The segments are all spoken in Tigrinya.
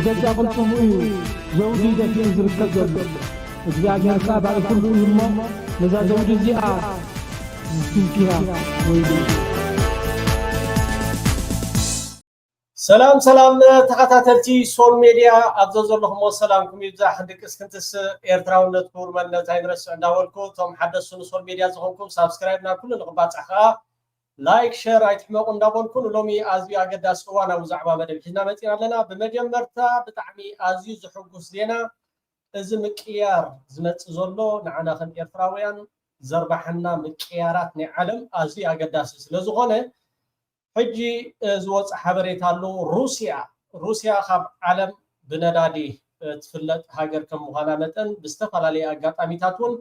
بجد أقول سموه زوجي دفين زركت زلو እግዚአብሔር ባለ ሁሉ ይሞ ለዛ ዘውድ እዚኣ ዝትንኪያ ወይኔ ሰላም ተከታተልቲ ሶል ሚዲያ አብዘዘለኹም ሰላምኩም ይብዛሕ ድቅስ ክንትስ ኤርትራውነት ኩርመነት አይረስ እንዳወልኩ ቶም ሓደሱን ሶል ሚዲያ ዝኾንኩም ሳብስክራይብ ና ኩሉ ንቕባጽኻ ላይክ ሼር አይትሕመቁ እንዳበልኩን ሎሚ ኣዝዩ ኣገዳሲ እዋናዊ ዛዕባ መደብ ሒዝና መፂና ኣለና ብመጀመርታ ብጣዕሚ ኣዝዩ ዝሕጉስ ዜና እዚ ምቅያር ዝመጽእ ዘሎ ንዓና ከም ኤርትራውያን ዘርባሕና ምቅያራት ናይ ዓለም ኣዝዩ ኣገዳሲ ስለዝኾነ ሕጂ ዝወጽእ ሓበሬታ ኣሎ ሩስያ ካብ ዓለም ብነዳዲ ትፍለጥ ሃገር ከም ምዃና መጠን ብዝተፈላለየ ኣጋጣሚታት እውን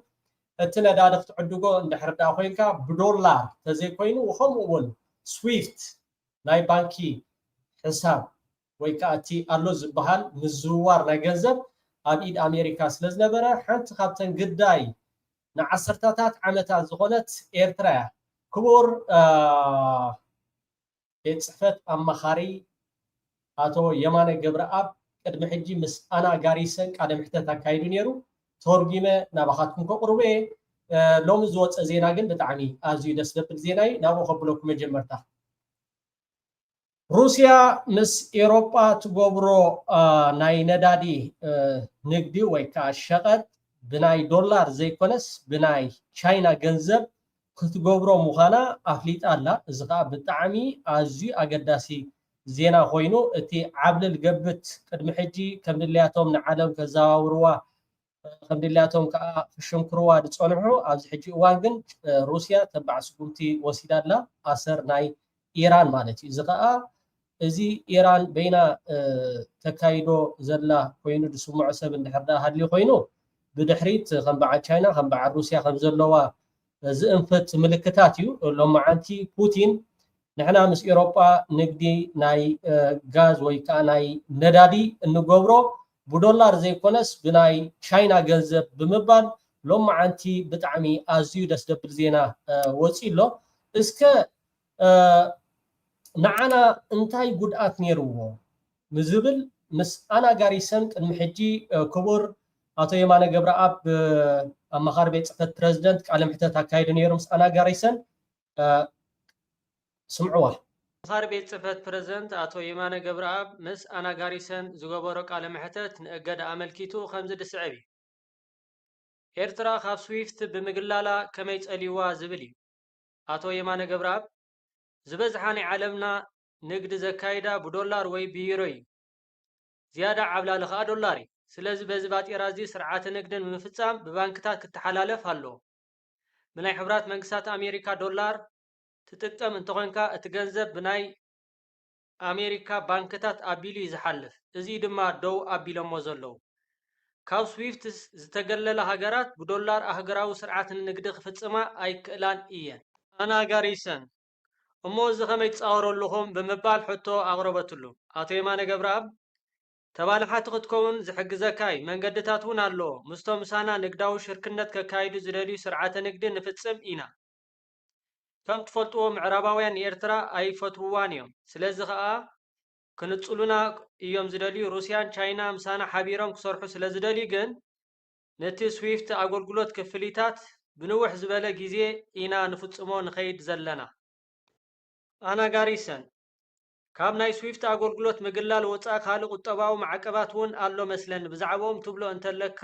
እቲ ነዳዲ ክትዕድጎ እንድሕር ዳ ኮይንካ ብዶላር ተዘይኮይኑ ከምኡ እውን ስዊፍት ናይ ባንኪ ሕሳብ ወይ ከዓ እቲ ኣሎ ዝበሃል ምዝውዋር ናይ ገንዘብ ኣብ ኢድ ኣሜሪካ ስለዝነበረ ሓንቲ ካብተን ግዳይ ንዓሰርተታት ዓመታት ዝኾነት ኤርትራ ክቡር ቤት ጽሕፈት ኣማኻሪ ኣቶ የማነ ገብረኣብ ቅድሚ ሕጂ ምስ ኣና ጋሪሰን ቃለ መሕተት ኣካይዱ ነይሩ ተርጊመ ናባኻትኩም ከቕርበ ሎሚ ዝወፀ ዜና ግን ብጣዕሚ ኣዝዩ ደስ ዘብል ዜና እዩ ናብኡ ከብለኩም መጀመርታ ሩስያ ምስ ኤሮጳ ትገብሮ ናይ ነዳዲ ንግዲ ወይ ከዓ ሸቐጥ ብናይ ዶላር ዘይኮነስ ብናይ ቻይና ገንዘብ ክትገብሮ ምዃና ኣፍሊጣ ኣላ እዚ ከዓ ብጣዕሚ ኣዝዩ ኣገዳሲ ዜና ኮይኑ እቲ ዓብልል ገብት ቅድሚ ሕጂ ከም ድልያቶም ንዓለም ከዘዋውርዋ ከም ድልያቶም ከዓ ክሽንክርዋ ዝፀንሑ ኣብዚ ሕጂ እዋን ግን ሩስያ ተባዕ ስጉምቲ ወሲዳ ኣላ ኣሰር ናይ ኢራን ማለት እዩ እዚ ከዓ እዚ ኢራን በይና ተካይዶ ዘላ ኮይኑ ድስምዖ ሰብ እንድሕር ዳ ሃልዩ ኮይኑ ብድሕሪት ከም በዓል ቻይና ከም በዓል ሩስያ ከም ዘለዋ ዝእንፈት ምልክታት እዩ ሎማዓንቲ ፑቲን ንሕና ምስ ኤሮጳ ንግዲ ናይ ጋዝ ወይ ከዓ ናይ ነዳዲ እንገብሮ ብዶላር ዘይኮነስ ብናይ ቻይና ገንዘብ ብምባል ሎማዓንቲ ብጣዕሚ ኣዝዩ ደስ ደብል ዜና ወፂሎ እስከ ንዓና እንታይ ጉድኣት ነይርዎ ምዝብል ምስ ኣና ጋሪሰን ቅድሚ ሕጂ ክቡር ኣቶ የማነ ገብረኣብ ኣማኻሪ ቤት ጽሕፈት ፕረዚደንት ቃለ መሕተት ኣካይዱ ነይሩ ምስ ኣና ጋሪሰን ስምዕዋ ኣማኻሪ ቤት ጽሕፈት ፕረዚደንት ኣቶ የማነ ገብረኣብ ምስ ኣና ጋሪሰን ዝገበሮ ቃለ መሕተት ንእገዳ ኣመልኪቱ ከምዚ ድስዕብ እዩ ኤርትራ ካብ ስዊፍት ብምግላላ ከመይ ጸሊዋ ዝብል እዩ ኣቶ የማነ ገብረኣብ ዝበዝሓ ናይ ዓለምና ንግዲ ዘካይዳ ብዶላር ወይ ብዩሮ እዩ ዝያዳ ዓብላሊ ከዓ ዶላር እዩ ስለዚ በዚ ባጤራ እዚ ስርዓተ ንግድን ምፍጻም ብባንክታት ክትሓላለፍ ኣለዎ ብናይ ሕብራት መንግስታት ኣሜሪካ ዶላር ትጥቀም እንተኾንካ እቲ ገንዘብ ብናይ ኣሜሪካ ባንክታት ኣቢሉ እዩ ዝሓልፍ እዚ ድማ ደው ኣቢሎሞ ዘለዉ ካብ ስዊፍት ዝተገለለ ሃገራት ብዶላር ኣህጉራዊ ስርዓት ንግዲ ክፍጽማ ኣይክእላን እየን ኣና ጋሪሰን እሞ እዚ ከመይ ትፃወረሉኹም ብምባል ሕቶ ኣቕረበትሉ ኣቶ የማነ ገብረኣብ ተባልሓቲ ክትከውን ዝሕግዘካ መንገድታት እውን ኣለዎ ምስቶም ምሳና ንግዳዊ ሽርክነት ከካይዱ ዝደልዩ ስርዓተ ንግዲ ንፍጽም ኢና ከም ትፈልጥዎ ምዕራባውያን ንኤርትራ ኣይፈትውዋን እዮም ስለዚ ከዓ ክንጽሉና እዮም ዝደልዩ ሩስያን ቻይና ምሳና ሓቢሮም ክሰርሑ ስለ ዝደልዩ ግን ነቲ ስዊፍት ኣገልግሎት ክፍሊታት ብንውሕ ዝበለ ግዜ ኢና ንፍጽሞ ንኸይድ ዘለና ኣና ጋሪሰን ካብ ናይ ስዊፍት ኣገልግሎት ምግላል ወፃእ ካልእ ቁጠባዊ ማዕቀባት እውን ኣሎ መስለኒ ብዛዕባኦም ትብሎ እንተለካ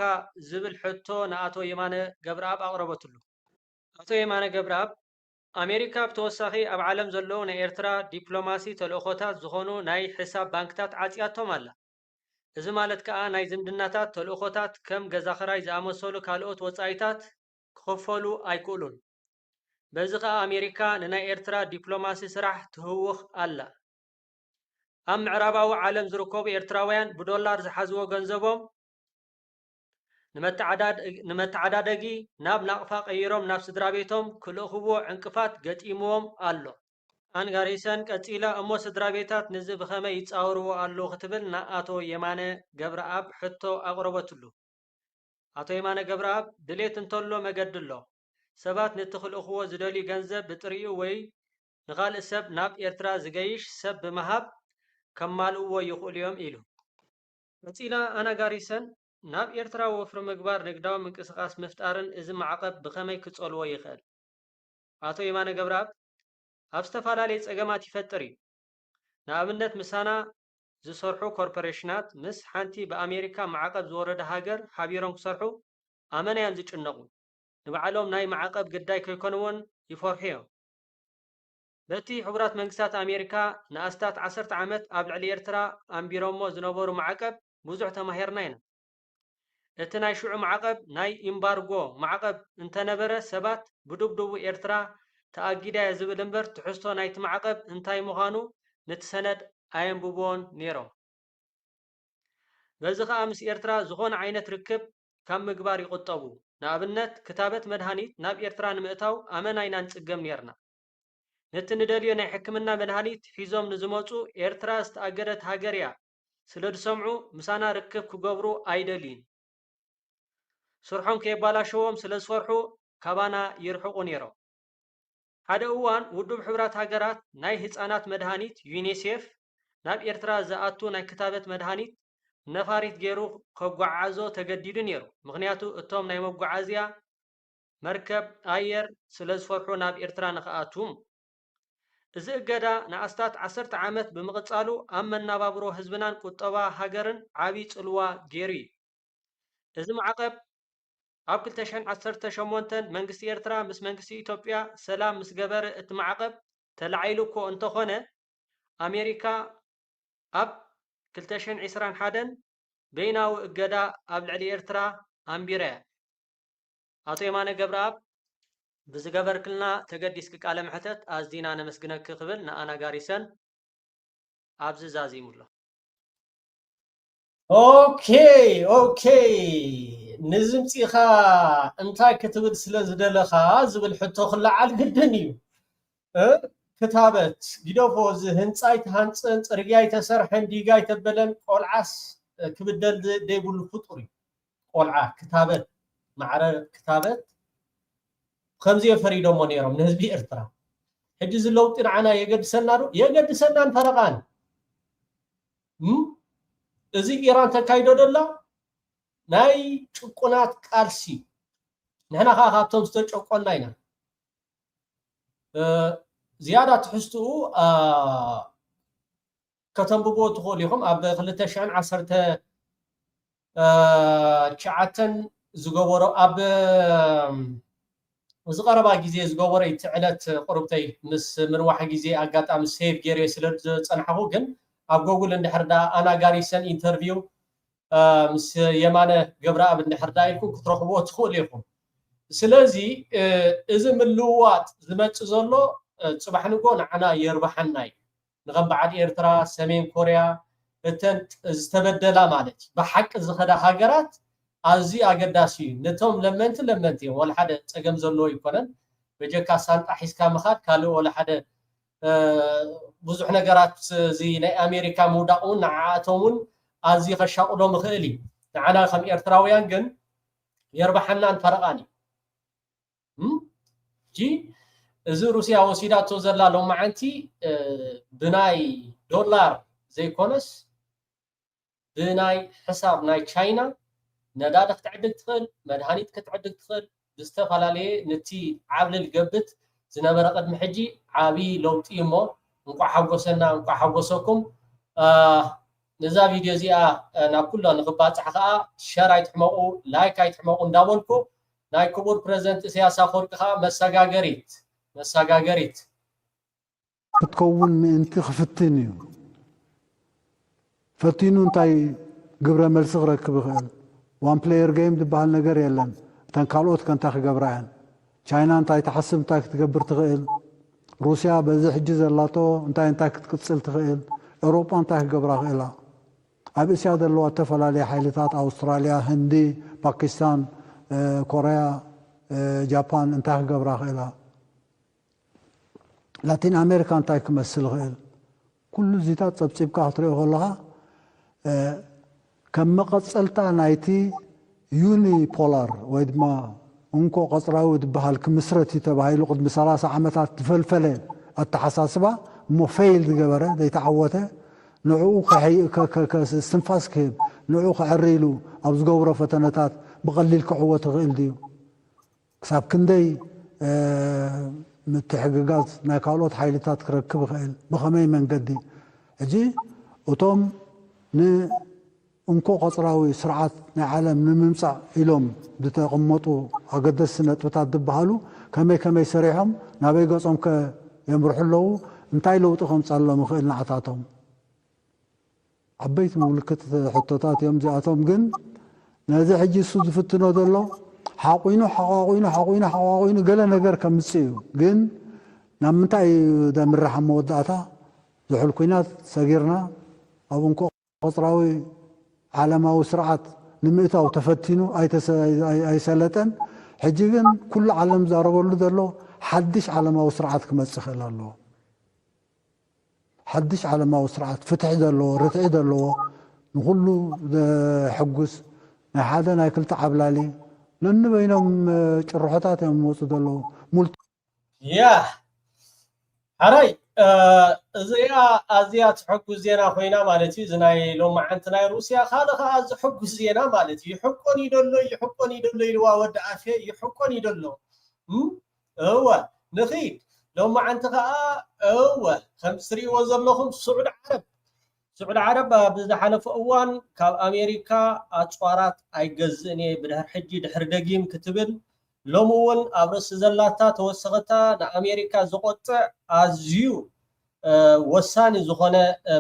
ዝብል ሕቶ ንኣቶ የማነ ገብረኣብ ኣቕረበትሉ ኣቶ የማነ ገብረኣብ ኣሜሪካ ብተወሳኺ ኣብ ዓለም ዘለዉ ናይ ኤርትራ ዲፕሎማሲ ተልእኾታት ዝኾኑ ናይ ሕሳብ ባንክታት ዓፂያቶም ኣላ እዚ ማለት ከዓ ናይ ዝምድናታት ተልእኾታት ከም ገዛ ክራይ ዝኣመሰሉ ካልኦት ወፃኢታት ክኸፈሉ ኣይክእሉን በዚ ከዓ ኣሜሪካ ንናይ ኤርትራ ዲፕሎማሲ ስራሕ ትህውኽ ኣላ ኣብ ምዕራባዊ ዓለም ዝርከቡ ኤርትራውያን ብዶላር ዝሓዝዎ ገንዘቦም ንመተዓዳደጊ ናብ ናቕፋ ቀይሮም ናብ ስድራ ቤቶም ክልእኽዎ ዕንቅፋት ገጢምዎም ኣሎ ኣና ጋሪሰን ቀፂላ እሞ ስድራ ቤታት ነዚ ብኸመይ ይፃወርዎ ኣለዉ ክትብል ንኣቶ የማነ ገብረኣብ ሕቶ ኣቕረበትሉ ኣቶ የማነ ገብረኣብ ድሌት እንተሎ መገዲ ኣሎ ሰባት ነቲ ክልእኽዎ ዝደልዩ ገንዘብ ብጥሪኡ ወይ ንኻልእ ሰብ ናብ ኤርትራ ዝገይሽ ሰብ ብምሃብ ከማልእዎ ይኽእሉ እዮም ኢሉ መፂና ኣናጋሪሰን ናብ ኤርትራ ወፍሪ ምግባር ንግዳዊ ምንቅስቃስ ምፍጣርን እዚ ማዕቀብ ብኸመይ ክጸልዎ ይኽእል? ኣቶ የማነ ገብረአብ ኣብ ዝተፈላለየ ፀገማት ይፈጥር እዩ። ንኣብነት ምሳና ዝሰርሑ ኮርፖሬሽናት ምስ ሓንቲ ብኣሜሪካ ማዕቀብ ዝወረደ ሃገር ሓቢሮም ክሰርሑ ኣመና እዮም ዝጭነቁ። ንባዕሎም ናይ ማዕቀብ ግዳይ ከይኮንዎን ይፈርሑ እዮም። በቲ ሕቡራት መንግስታት ኣሜሪካ ንኣስታት 10 ዓመት ኣብ ልዕሊ ኤርትራ ኣንቢሮሞ ዝነበሩ ማዕቀብ ብዙሕ ተማሂርና ኢና። እቲ ናይ ሽዑ ማዕቀብ ናይ ኢምባርጎ ማዕቀብ እንተነበረ ሰባት ብድብድቡ ኤርትራ ተኣጊዳ ዝብል እምበር ትሕዝቶ ናይቲ ማዕቀብ እንታይ ምዃኑ ነቲ ሰነድ ኣየንብቦን ነይሮም። በዚ ከዓ ምስ ኤርትራ ዝኾነ ዓይነት ርክብ ካብ ምግባር ይቁጠቡ። ንኣብነት ክታበት መድሃኒት ናብ ኤርትራ ንምእታው ኣመና ኢና ንፅገም ነርና። ነቲ ንደልዮ ናይ ሕክምና መድሃኒት ሒዞም ንዝመፁ ኤርትራ ዝተኣገደት ሃገር እያ ስለ ዝሰምዑ ምሳና ርክብ ክገብሩ ኣይደልዩን። ስርሖም ከየባላሸዎም ስለ ዝፈርሑ ካባና ይርሕቁ ነይሮም። ሓደ እዋን ውድብ ሕቡራት ሃገራት ናይ ህፃናት መድሃኒት ዩኒሴፍ ናብ ኤርትራ ዝኣቱ ናይ ክታበት መድሃኒት ነፋሪት ገይሩ ከጓዓዞ ተገዲዱ ነይሩ። ምክንያቱ እቶም ናይ መጓዓዝያ መርከብ ኣየር ስለ ዝፈርሑ ናብ ኤርትራ ንኽኣትዉ። እዚ እገዳ ንኣስታት 10 ዓመት ብምቕፃሉ ኣብ መነባብሮ ህዝብናን ቁጠባ ሃገርን ዓብይ ጽልዋ ገይሩ እዩ። እዚ ማዕቀብ ኣብ 2018 መንግስቲ ኤርትራ ምስ መንግስቲ ኢትዮጵያ ሰላም ምስ ገበረ እቲ ማዕቀብ ተላዒሉ እኮ እንተኾነ ኣሜሪካ ኣብ 2021 በይናዊ እገዳ ኣብ ልዕሊ ኤርትራ ኣንቢራ እያ። ኣቶ የማነ ገብረአብ ብዝገበርክልና ተገዲስክ ቃለ ምሕተት ኣዝዲና ነመስግነክ ክብል ንኣናጋሪሰን ኣብዚ ዛዚሙሎ። ኦኬ ንዝምፂኻ እንታይ ክትብል ስለ ዝደለኻ ዝብል ሕቶ ክለዓል ግድን እዩ። ክታበት ጊዶፎ እዚ ህንፃይ ተሃንፅን ፅርግያ ይተሰርሐን ዲጋ ይተበለን ቆልዓስ ክብደል ዘይብሉ ፍጡር እዩ። ቆልዓ ክታበት ማዕረ ክታበት ከምዚ የፈሪዶሞ ነይሮም ንህዝቢ ኤርትራ። ሕጂ ዝለውጢ ንዓና የገድሰና ዶ? የገድሰናን ፈረቓን። እዚ ኢራን ተካይዶ ደላ ናይ ጭቁናት ቃልሲ ንሕና ከዓ ካብቶም ዝተጨቆና ኢና። ዝያዳ ትሕዝትኡ ከተንብቦ ትኽእሉ ኢኹም። ኣብ 2019 ዝገበሮ ኣብ ዝቀረባ ግዜ ዝገበሮ እቲ ዕለት ቁርብተይ ምስ ምርዋሕ ግዜ ኣጋጣሚ ሴቭ ገይረ ስለ ዝፀናሕኹ ግን ኣብ ጎግል እንድሕርዳ ኣናጋሪሰን ኢንተርቪው ምስ የማነ ገብረአብ እንድሕርዳ ኢልኩም ክትረኽብዎ ትኽእሉ ኢኹም። ስለዚ እዚ ምልውዋጥ ዝመፅእ ዘሎ ፅባሕ ንጎ ንዓና የርባሓና እዩ። ንኸም በዓል ኤርትራ፣ ሰሜን ኮርያ እተን ዝተበደላ ማለት እዩ ብሓቂ ዝኸዳ ሃገራት ኣዝዩ ኣገዳሲ እዩ። ነቶም ለመንቲ እዮም ወላ ሓደ ፀገም ዘለዎ ይኮነን። በጀካ ሳንጣ ሒዝካ ምኻድ ካልእ ወላ ሓደ ብዙሕ ነገራት እዚ ናይ ኣሜሪካ ምውዳቕ እውን ንዓኣቶም እውን ኣዝዩ ከሻቁሎም ይኽእል እዩ። ንዓና ከም ኤርትራውያን ግን የርባሓናን ፈረቓን እዩ። እዚ ሩስያ ወሲዳቶ ዘላ ሎማዓንቲ ብናይ ዶላር ዘይኮነስ ብናይ ሕሳብ ናይ ቻይና ነዳዲ ክትዕድግ ትኽእል፣ መድሃኒት ክትዕድግ ትኽእል። ብዝተፈላለየ ነቲ ዓብልል ገብት ዝነበረ ቅድሚ ሕጂ ዓብይ ለውጢ እሞ እንኳዕ ሓጎሰና እንኳዕ ሓጎሰኩም። ነዛ ቪድዮ እዚኣ ናብ ኩሎ ንክባፅሕ ከዓ ሸር ኣይትሕመቁ፣ ላይክ ኣይትሕመቁ እንዳበልኩ ናይ ክቡር ፕሬዝደንት ኢሳያስ ኣፈወርቂ ከዓ መሰጋገሪት ክትከውን ምእንቲ ክፍትን እዩ። ፈቲኑ እንታይ ግብረ መልሲ ክረክብ ይኽእል። ዋን ፕሌየር ጌም ዝበሃል ነገር የለን። እተን ካልኦት ከንታይ ክገብራ እየን። ቻይና እንታይ ትሓስብ እንታይ ክትገብር ትኽእል። ሩስያ በዚ ሕጂ ዘላቶ እንታይ ክትቅፅል ትኽእል። ኤውሮጳ እንታይ ክገብራ ክእላ። ኣብ እስያ ዘለዋ ዝተፈላለየ ሓይልታት ኣውስትራልያ፣ ህንዲ፣ ፓኪስታን፣ ኮርያ፣ ጃፓን እንታይ ክገብራ ክእላ። ላቲን ኣሜሪካ እንታይ ክመስል ክእል። ኩሉ እዚታት ፀብፂብካ ክትሪኦ ከለካ ከም መቐፀልታ ናይቲ ዩኒፖላር ወይ ድማ እንኮ ቀፅራዊ ዝበሃል ክምስረት እዩ ተባሂሉ ቅድሚ 30 ዓመታት ዝፈልፈለ ኣተሓሳስባ እሞ ፌይል ዝገበረ ዘይተዓወተ ንዕኡ እስትንፋስ ክህብ ንዑ ክዕሪሉ ኣብ ዝገብሮ ፈተነታት ብቐሊል ክዕወት ይኽእል ድዩ ክሳብ ክንደይ ምትሕግጋዝ ናይ ካልኦት ሓይልታት ክረክብ ይኽእል ብኸመይ መንገዲ ሕጂ እቶም ንእንኮ ቆፅራዊ ስርዓት ናይ ዓለም ንምምፃእ ኢሎም ዝተቐመጡ ኣገደስቲ ነጥብታት ዝበሃሉ ከመይ ሰሪሖም ናበይ ገጾም ከ የምርሑ ኣለዉ እንታይ ለውጢ ከምፃሎም ይኽእል ንዓታቶም ዓበይቲ ምልክት ሕቶታት እዮም እዚኣቶም ግን ነዚ ሕጂ እሱ ዝፍትኖ ዘሎ ሓቋቑኑ ገለ ነገር ከምፅእ እዩ ግን ናብ ምንታይ ደምራሕ መወዳእታ ዝሑል ኩናት ሰጊርና ኣብ እንኮ ቆፅራዊ ዓለማዊ ስርዓት ንምእታው ተፈቲኑ ኣይሰለጠን ሕጂ ግን ኩሉ ዓለም ዛረበሉ ዘሎ ሓድሽ ዓለማዊ ስርዓት ክመፅእ ይኽእል ኣለዎ ሓድሽ ዓለማዊ ስርዓት ፍትሒ ዘለዎ ርትዒ ዘለዎ ንኩሉ ዘሕጉስ ናይ ሓደ ናይ ክልተ ዓብላሊ ነንበይኖም ጭርሖታት እዮም መፁ ዘለዉ ያ ሓራይ እዚኣ ኣዝያ ትሕጉስ ዜና ኮይና ማለት እዩ እዚ ናይ ሎማዓንቲ ናይ ሩስያ ካልእ ከዓ ዝሕጉስ ዜና ማለት እዩ ይሕቆን ይደሎ ኢልዋ ወዲ ኣፌ ይሕቆን ይደሎ እወ ንኺድ ሎማዓንቲ ከዓ እወ ከም ትሪእዎ ዘለኹም ስዑድ ዓረብ ብዝሓለፈ እዋን ካብ ኣሜሪካ ኣፅዋራት ኣይገዝእን እየ ብድሕሪ ሕጂ ድሕሪ ደጊም ክትብል ሎሚ እውን ኣብ ርእሲ ዘላታ ተወሰኸታ ንኣሜሪካ ዝቆጥዕ ኣዝዩ ወሳኒ ዝኾነ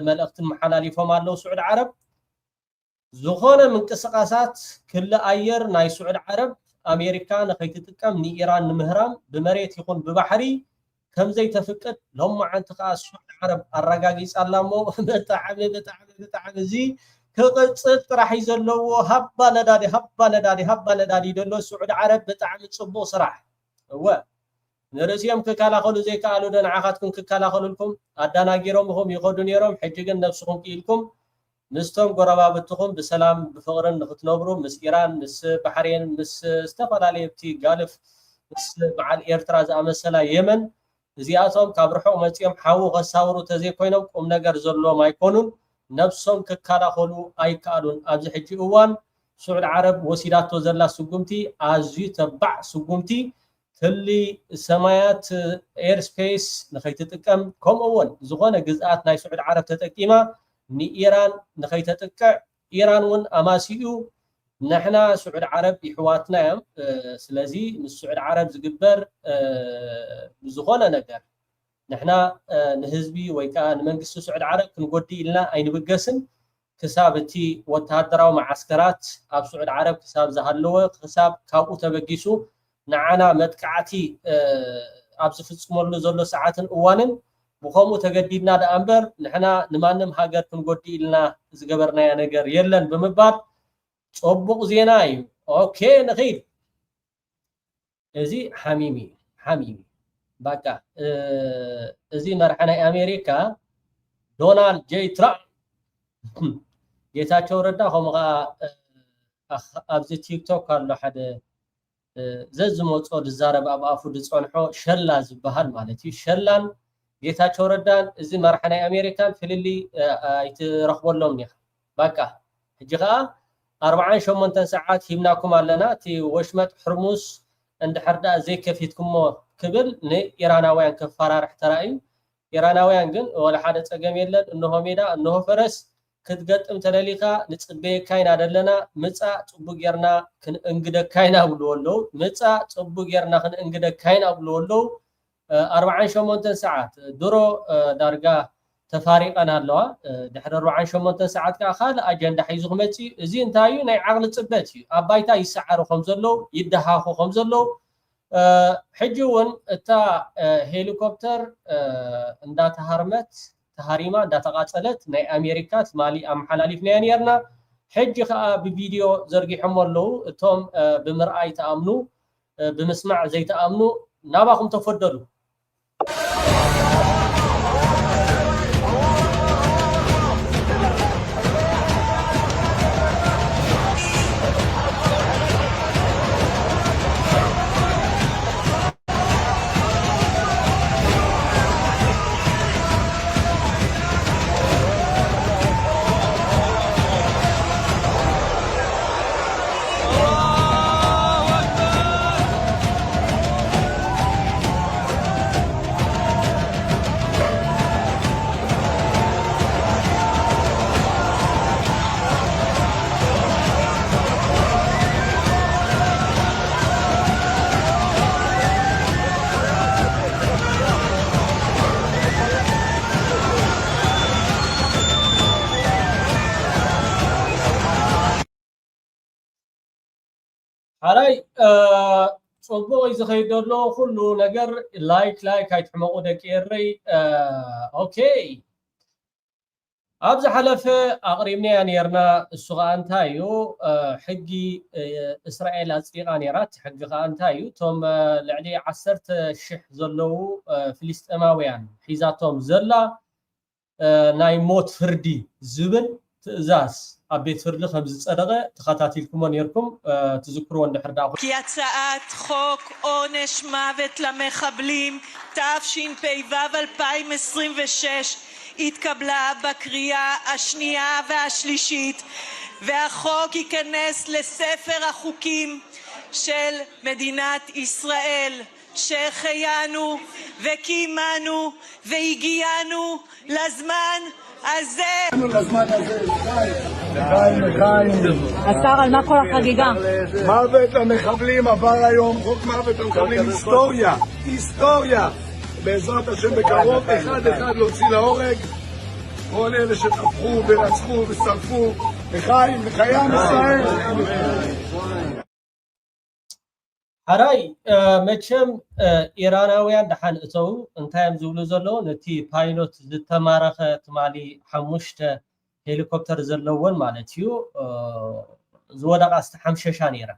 መልእኽትን መሓላሊፎም ኣለው ስዑድ ዓረብ ዝኾነ ምንቅስቃሳት ክለ ኣየር ናይ ስዑድ ዓረብ ኣሜሪካ ንኸይትጥቀም ንኢራን ንምህራም ብመሬት ይኹን ብባሕሪ ከምዘይ ተፍቅድ ሎማዓንቲ ከዓ ስዑድ ዓረብ ኣረጋጊፃላ እሞ ብጣዕሚ እዚ ክቅፅል ጥራሕ እዩ ዘለዎ ሃባ ነዳዲ ደሎ ስዑድ ዓረብ ብጣዕሚ ፅቡቅ ስራሕ እወ ንርእስዮም ክከላኸሉ ዘይከኣሉ ዶ ንዓኻትኩም ክከላኸሉልኩም ኣዳናጊሮም ኢኹም ይኸዱ ነይሮም ሕጂ ግን ነብስኹም ክኢልኩም ምስቶም ጎረባብትኹም ብሰላም ብፍቕርን ንኽትነብሩ ምስ ኢራን ምስ ባሕሬን ምስ ዝተፈላለዩ ኣብቲ ጋልፍ ምስ በዓል ኤርትራ ዝኣመሰላ የመን እዚኣቶም ካብ ርሑቕ መፂኦም ሓዊ ከሳውሩ ተዘይኮይኖም ቁም ነገር ዘለዎም ኣይኮኑን ነብሶም ክከላኸሉ ኣይከኣሉን ኣብዚ ሕጂ እዋን ስዑድ ዓረብ ወሲዳቶ ዘላ ስጉምቲ ኣዝዩ ተባዕ ስጉምቲ ክሊ ሰማያት ኤርስፔስ ንኸይትጥቀም ከምኡውን ዝኾነ ግዝኣት ናይ ስዑድ ዓረብ ተጠቂማ ንኢራን ንኸይተጥቅዕ ኢራን እውን ኣማሲኡ ንሕና ስዑድ ዓረብ ይሕዋትና እዮም ስለዚ ምስ ስዑድ ዓረብ ዝግበር ዝኾነ ነገር ንሕና ንህዝቢ ወይ ከዓ ንመንግስቲ ስዑድ ዓረብ ክንጎዲ ኢልና ኣይንብገስን ክሳብ እቲ ወተሃደራዊ ማዓስከራት ኣብ ስዑድ ዓረብ ክሳብ ዝሃለወ ክሳብ ካብኡ ተበጊሱ ንዓና መጥቃዕቲ ኣብ ዝፍፅመሉ ዘሎ ሰዓትን እዋንን ብከምኡ ተገዲድና ዳ እምበር ንሕና ንማንም ሃገር ክንጎዲ ኢልና ዝገበርናያ ነገር የለን ብምባል ፅቡቕ ዜና እዩ ኦኬ ንኺድ እዚ ሓሚሚ በቃ እዚ መርሐ ናይ ኣሜሪካ ዶናልድ ጄ ትራምፕ ጌታቸው ረዳ ከምኡ ከዓ ኣብዚ ቲክቶክ ኣሎ ሓደ ዘዝመፆ ዝዛረብ ኣብ ኣፉ ዝፀንሖ ሸላ ዝበሃል ማለት እዩ ሸላን ጌታቸው ረዳን እዚ መርሐ ናይ ኣሜሪካን ፍልሊ ኣይትረኽበሎም ኒኻ በቃ ሕጂ ከዓ 48 ሰዓት ሂብናኩም ኣለና እቲ ወሽመጥ ሕርሙስ እንድሕር ዳ ዘይከፊትኩሞ ክብል ንኢራናውያን ከፈራርሕ ተራእዩ ኢራናውያን ግን ወላ ሓደ ፀገም የለን እንሆ ሜዳ እንሆ ፈረስ ክትገጥም ተደሊኻ ንፅበየካይና ደለና ምፃእ ፅቡቅ ጌርና ክንእንግደካይና ብልዎ ኣለው ምፃእ ፅቡቅ ጌርና ክንእንግደካይና ብልዎ ኣለው 48 ሰዓት ድሮ ዳርጋ ተፋሪቀን ኣለዋ ድሕሪ 48 ሰዓት ከዓ ካልእ ኣጀንዳ ሒዙ ክመፅእ እዚ እንታይ እዩ ናይ ዓቕሊ ፅበት እዩ ኣብ ባይታ ይሰዓሩ ከም ዘለው ይደሃኹ ከም ዘለው ሕጂ እውን እታ ሄሊኮፕተር እንዳተሃርመት ተሃሪማ እንዳተቃፀለት ናይ ኣሜሪካ ትማሊ ኣመሓላሊፍናያ ነርና ሕጂ ከዓ ብቪድዮ ዘርጊሖም ኣለው እቶም ብምርኣይ ተኣምኑ ብምስማዕ ዘይተኣምኑ ናባኹም ተፈደሉ علي صبوا إذا خيدوا كل نجر لايك هيتحمقوا دكيري أوكي أبز حلفة أقربني يعني يرنا السؤال تايو حقي إسرائيل أصدقاء نيرات حقي تايو توم لعلي عسرت الشح زلوا فلسطيناويان حيزاتهم زلا ناي موت فردي زبن تأزاز أبيت فرد خمس صدقة تخطاتيلكم ونيركم تذكروا أن حرداء כי הצעת חוק עונש מוות למחבלים תשפ"ו 2026 התקבלה בקריאה השנייה והשלישית והחוק ייכנס לספר החוקים של מדינת ישראל שהחיינו וקיימנו והגיענו לזמן הזה. השר, על מה כל החגיגה? מוות למחבלים עבר היום, חוק מוות למחבלים, היסטוריה. בעזרת השם בקרוב, אחד להוציא להורג, כל אלה שטבחו ורצחו ושרפו, לחיים, לחיים ישראל. حراي مچم إيراناويان دحان اتو انتايم زولو زلو نتي بايلوت زتمارخه تمالي حمشته هليكوبتر زلوون مالتيو زودق است حمششان يرا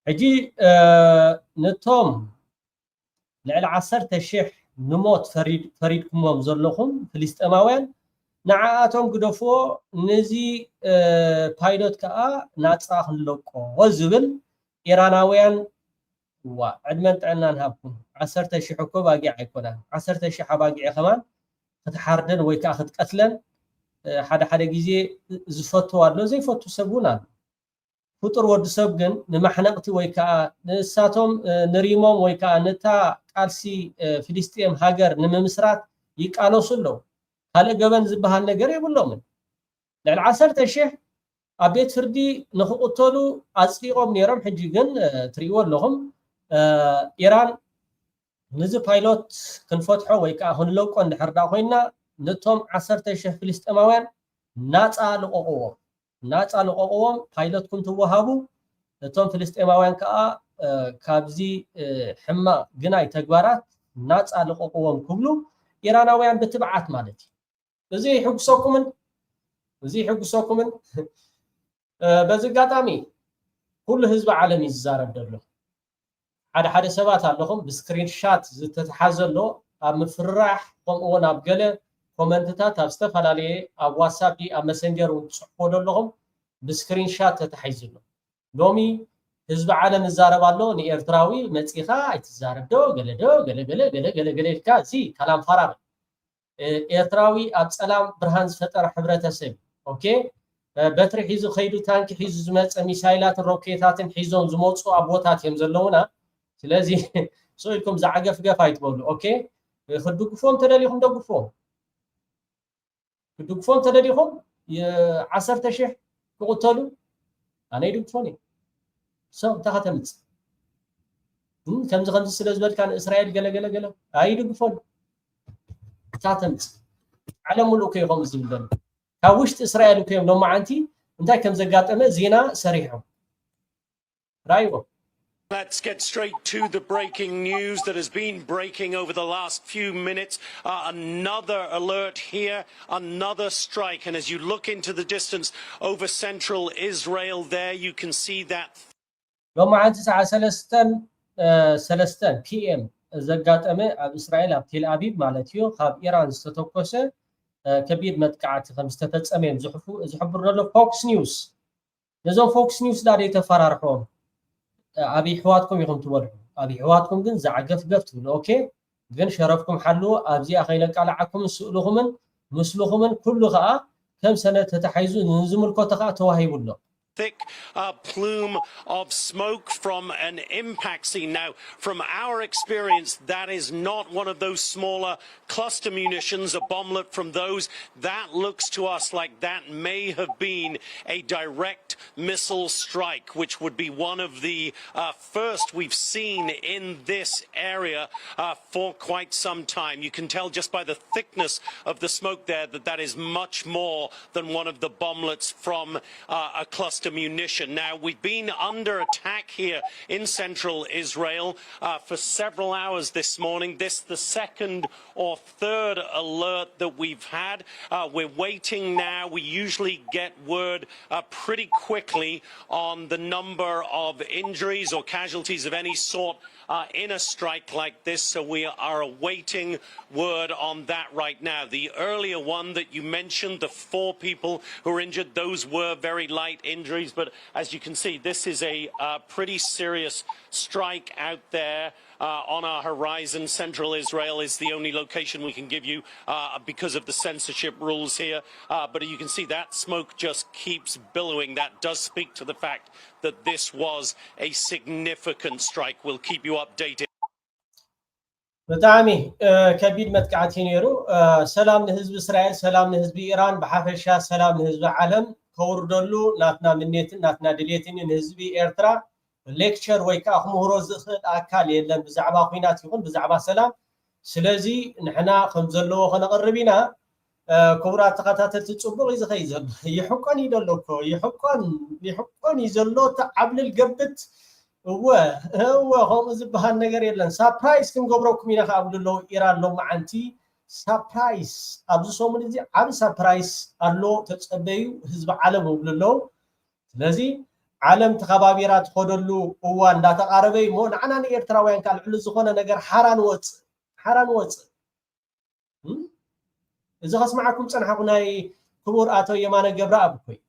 حجي نتوم لعل 10 شيح نموت فريدكم زلوخم فلسطيناويان نعاتهم قدفو نزي بايلوت كا ناصاخ لقو وزبل إيراناويان وعدمن طعنا نهبكم 10 شيح حكو باقي عيكونا 10 شيح باقي كمان فتحردن وي كا قتلن حدا غيزي زفتوا الله زي فتو سبونا فطر ود سب ግን ንማሕነቅቲ ወይ ከዓ ንሳቶም ንሪሞም ወይ ከዓ ነታ ቃልሲ ፍልስጤም ሃገር ንምምስራት ይቃለሱሎ ካለ ገበን ዝበሃል ነገር የብሎምን ልዕሊ 10,000 ኣብ ቤት ፍርዲ ንኽቕተሉ ኣፅሊቆም ነይሮም ሕጂ ግን ትሪእዎ ኣለኹም ኢራን ንዚ ፓይሎት ክንፈትሖ ወይ ከዓ ክንለቆ እንድሕር ዳ ኮይና ነቶም 10,000 ፍልስጤማውያን ናፃ ልቆቕዎም ፓይሎትኩም ትወሃቡ ነቶም ፍልስጤማውያን ከዓ ካብዚ ሕማቅ ግናይ ተግባራት ናፃ ልቆቕዎም ክብሉ ኢራናውያን ብትብዓት ማለት እዩ እዚ ይሕጉሰኩምን በዚ ኣጋጣሚ ኩሉ ህዝቢ ዓለም ይዛረብ ደሎ ሓደ ሰባት ኣለኹም ብስክሪን ሻት ዝተተሓዘሎ ኣብ ምፍራሕ ከምኡውን ኣብ ገለ ኮመንትታት ኣብ ዝተፈላለየ ኣብ ዋትስኣፕ ኣብ መሰንጀር ፅሕፎ ደለኹም ብስክሪን ሻት ተተሓይዝሎ ሎሚ ህዝቢ ዓለም ይዛረብ ኣሎ ንኤርትራዊ መፂኻ ኣይትዛረብ ገለ ኢልካ እዚ ከላም ፈራር ኤርትራዊ ኣብ ፀላም ብርሃን ዝፈጠረ ሕብረተሰብ ኦኬ በትሪ ሒዙ ከይዱ ታንኪ ሒዙ ዝመፀ ሚሳይላትን ሮኬታትን ሒዞም ዝመፁ ኣብ ቦታት እዮም ዘለውና ስለዚ ሰኢልኩም ዝዓገፍገፍ ኣይትበሉ ኦኬ ክድግፎም ተደሊኹም ደግፎም ተደሊኹም 10,000 ክቁተሉ ኣነ ይድግፎን እየ ሰብ ተኸተምፅ ከምዚ ስለ ዝበልካ ንእስራኤል ገለ ኣይድግፎን ታተምፅ ዓለም ሙሉእ ከይኾም ዝብለኒ ካብ ውሽጢ እስራኤል ከዮም ሎማ ዓንቲ እንታይ ከም ዘጋጠመ ዜና ሰሪሖም ራይዎ Let's get straight to the breaking news that has been breaking over the last few minutes. Another alert here, another strike. And as you look into the distance over central Israel there, you can see that. لما عند الساعة 3 PM زقاتمه ኣብ እስራኤል ኣብ ቴል አቪቭ ማለት እዩ ካብ ኢራን ዝተተኮሰ ከቢድ መጥቃዕቲ ከም ዝተፈጸመ ዝሕብር ዘሎ ፎክስ ኒውስ ነዞም ፎክስ ኒውስ ዳደ ተፈራርሖም أبي حواتكم يقوم تولوا أبي حواتكم جن زعجف جفت أوكي جن شرفكم حلو أبزي أخيلك على عكم مسلوخم كل غاء كم سنة تتحيزون نزم الكوتقاء توهي ولا thick plume of smoke from an impact scene. Now, from our experience, that is not one of those smaller cluster munitions, a bomblet from those. That looks to us like that may have been a direct missile strike, which would be one of the first we've seen in this area for quite some time. You can tell just by the thickness of the smoke there that that is much more than one of the bomblets from a cluster cluster munition. Now, we've been under attack here in central Israel for several hours this morning. This is the second or third alert that we've had. We're waiting now. We usually get word pretty quickly on the number of injuries or casualties of any sort in a strike like this, so we are awaiting word on that right now. The earlier one that you mentioned, the 4 people who were injured, those were very light injuries, but as you can see, this is a pretty serious strike out there on our horizon. Central Israel is the only location we can give you because of the censorship rules here, but you can see that smoke just keeps billowing. That does speak to the fact that this was a significant strike. We'll keep you updated. بتعمي كبير متقعتي نيرو سلام لحزب إسرائيل سلام لحزب إيران بحفشة سلام لحزب العالم كوردلو ناتنا منيتن ناتنا دليتن لحزب إيرترا ليكتشر ويكا أخمه رزق أكال يلن بزعبا خوينات يكون بزعبا سلام سلازي نحنا خمزلو خنقربينا كورات تقاتات تصبغ إذا خيزل يحقن يدلوكو يحقن يزلو تعبل القبت هو هم زبها النجار يلن سابرايز كم قبرو كمينا خابلو إيران لو معنتي سابرايز أبزو سومن دي عم سابرايز ألو تتصبيو حزب عالم وبلو لذي عالم تخبابيرات خدلو وان دا تقاربي مون عنا إيرتراوين كان علو زخونا نجار حران وط إذا خصمعكم سنحكو ناي كبور آتو يمانا قبراء بكوي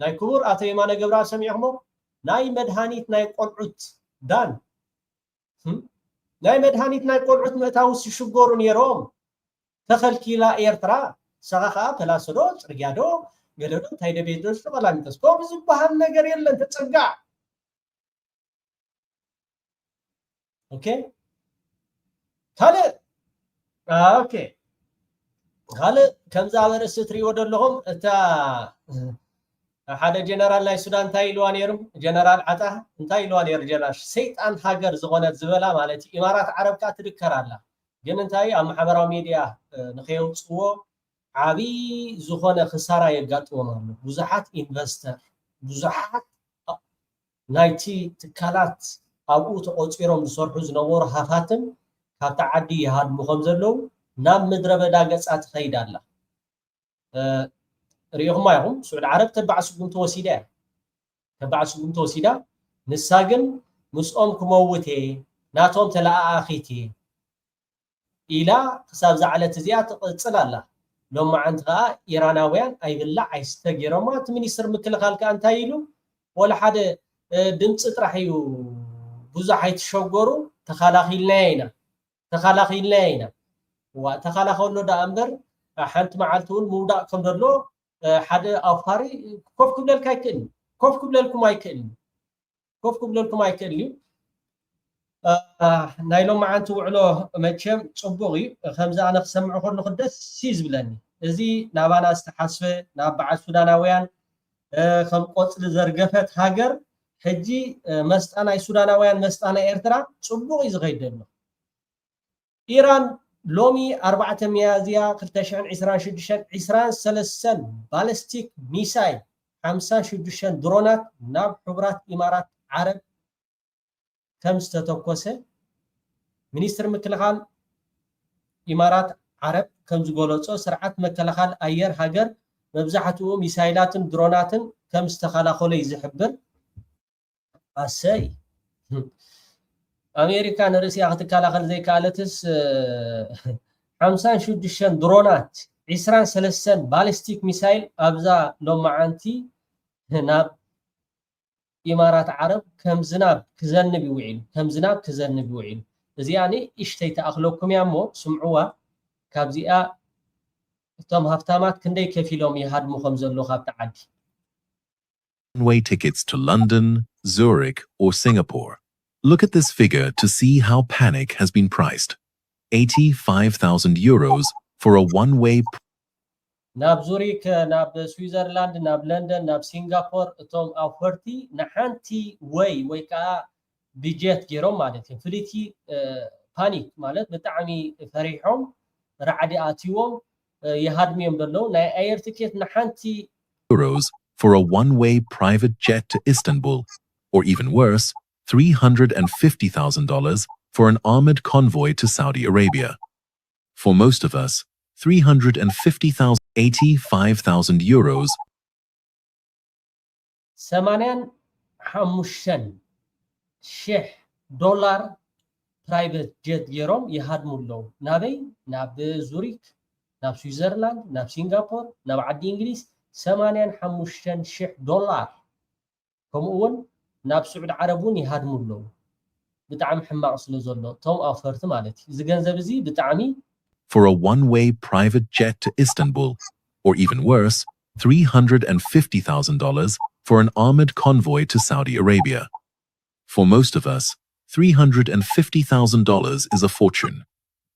ناي كبور آتو يمانا قبراء سميعمو ناي مدهانيت ناي قلعوت دان ناي مدهانيت ناي قلعوت متاوس يشقورون يروم تخل كيلا إيرترا سغاخا تلاسدو ترقيادو قلدو تايدا بيدوش فقلان تسكو بزبهان نقر يلن تتسقع اوكي تالي اوكي هلا كم زعمر ستري ودلهم تا حدا جنرال لاي سودان تايلوان يرم جنرال عطا تايلوان ير جلاش سيطان هاجر زغونت زبلا مالتي امارات عرب كا تذكرالا ግን እንታይ ኣብ ማሕበራዊ ሚድያ ንኸይውፅዎ ዓብይ ዝኾነ خساره የጋጥሞም ኣሎ ብዙሓት ኢንቨስተር ብዙሓት ናይቲ ትካላት ኣብኡ ተቆፂሮም ዝሰርሑ ዝነበሩ ሃፋትም ካብ ተዓዲ ይሃድሙ ከም ዘለዉ ናብ ምድረ በዳ ገጻት ኸይዳላ ሪኢኹም ኣይኹም ስዑድ ዓረብ ተባዕ ስጉም ተወሲዳ ንሳ ግን ምስኦም ክመውት ናቶም ተለኣኺት ኢላ ክሳብ ዝዓለት እዚኣ ትቕፅል ኣላ ሎም መዓንቲ ከዓ ኢራናውያን ኣይብላዕ ኣይስተገይሮማ እቲ ሚኒስትር ምክልኻል ከዓ እንታይ ኢሉ ወላ ሓደ ድምፂ ጥራሕ እዩ ብዙሕ ኣይትሸገሩ ተኸላኺልና ኢና ተኸላኸሎ ዳ እምበር ሓንቲ መዓልቲ እውን ምውዳቕ ከም ዘሎ ሓደ ኣፋሪ ኮፍ ክብለልኩም ኣይክእልን እዩ ናይሎም መዓንቲ ውዕሎ መቸም ፅቡቕ እዩ ከምዚ ኣነ ክሰምዖ ከለኹ ደስ ዝብለኒ እዚ ናባና ዝተሓስበ ናብ በዓል ሱዳናውያን ከም ቆፅሊ ዘርገፈት ሃገር ሕጂ መስጣናይ ሱዳናውያን መስጣናይ ኤርትራ ፅቡቕ እዩ ዝኸይድ ዘሎ ኢራን ሎሚ 4 ሚያዝያ 2026 23 ባለስቲክ ሚሳይል 56 ድሮናት ናብ ሕቡራት ኢማራት ዓረብ ከም ዝተተኮሰ ሚኒስትር ምክልኻል ኢማራት ዓረብ ከም ዝገለጾ ስርዓት መከላኸል ኣየር ሃገር መብዛሕትኡ ሚሳይላትን ድሮናትን ከም ዝተኸላኸለ ይዝሕብር ኣሰይ ኣሜሪካ ንሩስያ ክትከላኸል ዘይከኣለትስ 56 ድሮናት 23 ባሊስቲክ ሚሳይል ኣብዛ ሎም መዓንቲ ናብ ኢማራት ዓረብ ከም ዝናብ ክዘንብ ይውዒሉ እዚኣኒ እሽተይ ተኣኽለኩም እያ እሞ ስምዑዋ ካብዚኣ እቶም ሃፍታማት ክንደይ ከፊሎም ይሃድሙ ከም ዘሎ ካብቲ ዓዲ One-way tickets to London, Zurich, or Singapore. Look at this figure to see how panic has been priced. 85,000 euros for a one-way. ናብ ዙሪክ ናብ ስዊዘርላንድ ናብ ለንደን ናብ ሲንጋፖር እቶም ኣፈርቲ ንሓንቲ ወይ ከዓ ቢጀት ገይሮም ማለት እዩ ፍሊቲ ፓኒክ ማለት ብጣዕሚ ፈሪሖም ራዕዲ ኣትይዎም ይሃድሙ እዮም ዘለዉ ናይ ኣየር ቲኬት ንሓንቲ euros for a one-way private jet to Istanbul, or even worse, $350,000 for an armored convoy to Saudi Arabia. For most of us, 350,000, 85,000 euros. 85,000 دولار برايفت جيت جيروم يهدمولو نابي ناب زوريك ناب سويسرلاند ناب سنغافور ناب عدي انجليز 85,000 دولار كمون ناب سعود عربون يهدمولو بتعم حماق سلوزولو توم اوفرت مالتي زغنزب زي بتعمي For a one-way private jet to Istanbul, or even worse, $350,000 for an armored convoy to Saudi Arabia. For most of us, $350,000 is a fortune,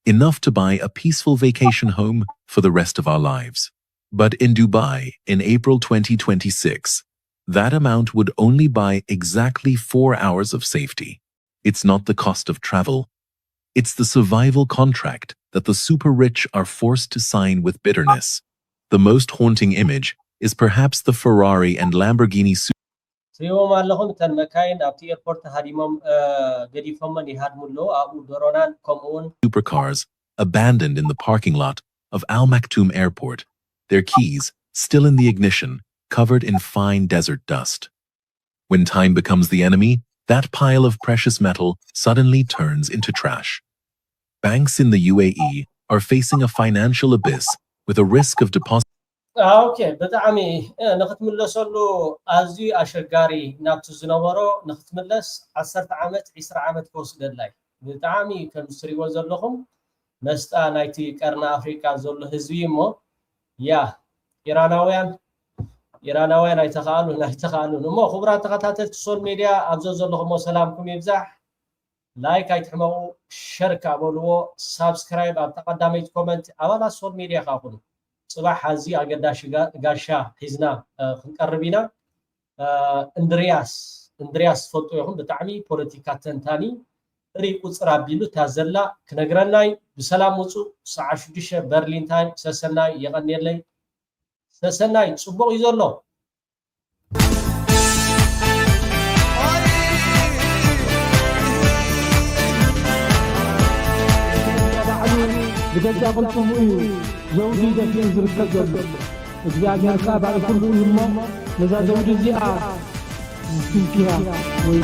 enough to buy a peaceful vacation home for the rest of our lives. But in Dubai, in April 2026, that amount would only buy exactly 4 hours of safety. It's not the cost of travel. It's the survival contract that the super rich are forced to sign with bitterness. The most haunting image is perhaps the Ferrari and Lamborghini سيوم اللهم تن مكاين أبتي إيربورت هاديمم قديفهم من يهدمولو أبو دورونان كمون supercars abandoned in the parking lot of Al Maktoum Airport, their keys still in the ignition, covered in fine desert dust. When time becomes the enemy, that pile of precious metal suddenly turns into trash. Banks in the UAE are facing a financial abyss with a risk of deposit. اوكي بتعمي نختملسلو ازي اشغاري نابت زنبرو نختملس 10 عامت 20 عامت كوسدلاي بتعمي كمسريو زلخم مستا نايتي قرنا افريكا زلو حزبي مو يا ايراناويان ايتخالو مو خبرات تخاتات سول ميديا ابزو زلخم سلامكم يبزح لايك ايتحمو شركه بولو سبسكرايب اب تقدميت كومنت اولا سول ميديا خاخونو صباح هذه أقداش قاشة حزنا خنقربينا اندرياس فوتو يهم بتعمي بوليتيكا تنتاني ريقو صرابيلو تازلا كنغرناي بسلام وصو ساعة شديشة برلين تايم سسناي يغنير لي سسناي صبوغ يزولو بجد قلتم ايه زوجي ده في زركة جدا እግዚአብሔር ካባለ ሁሉ ይሞ ለዛ ዘውድ እዚኣ ስንኪያ ወይ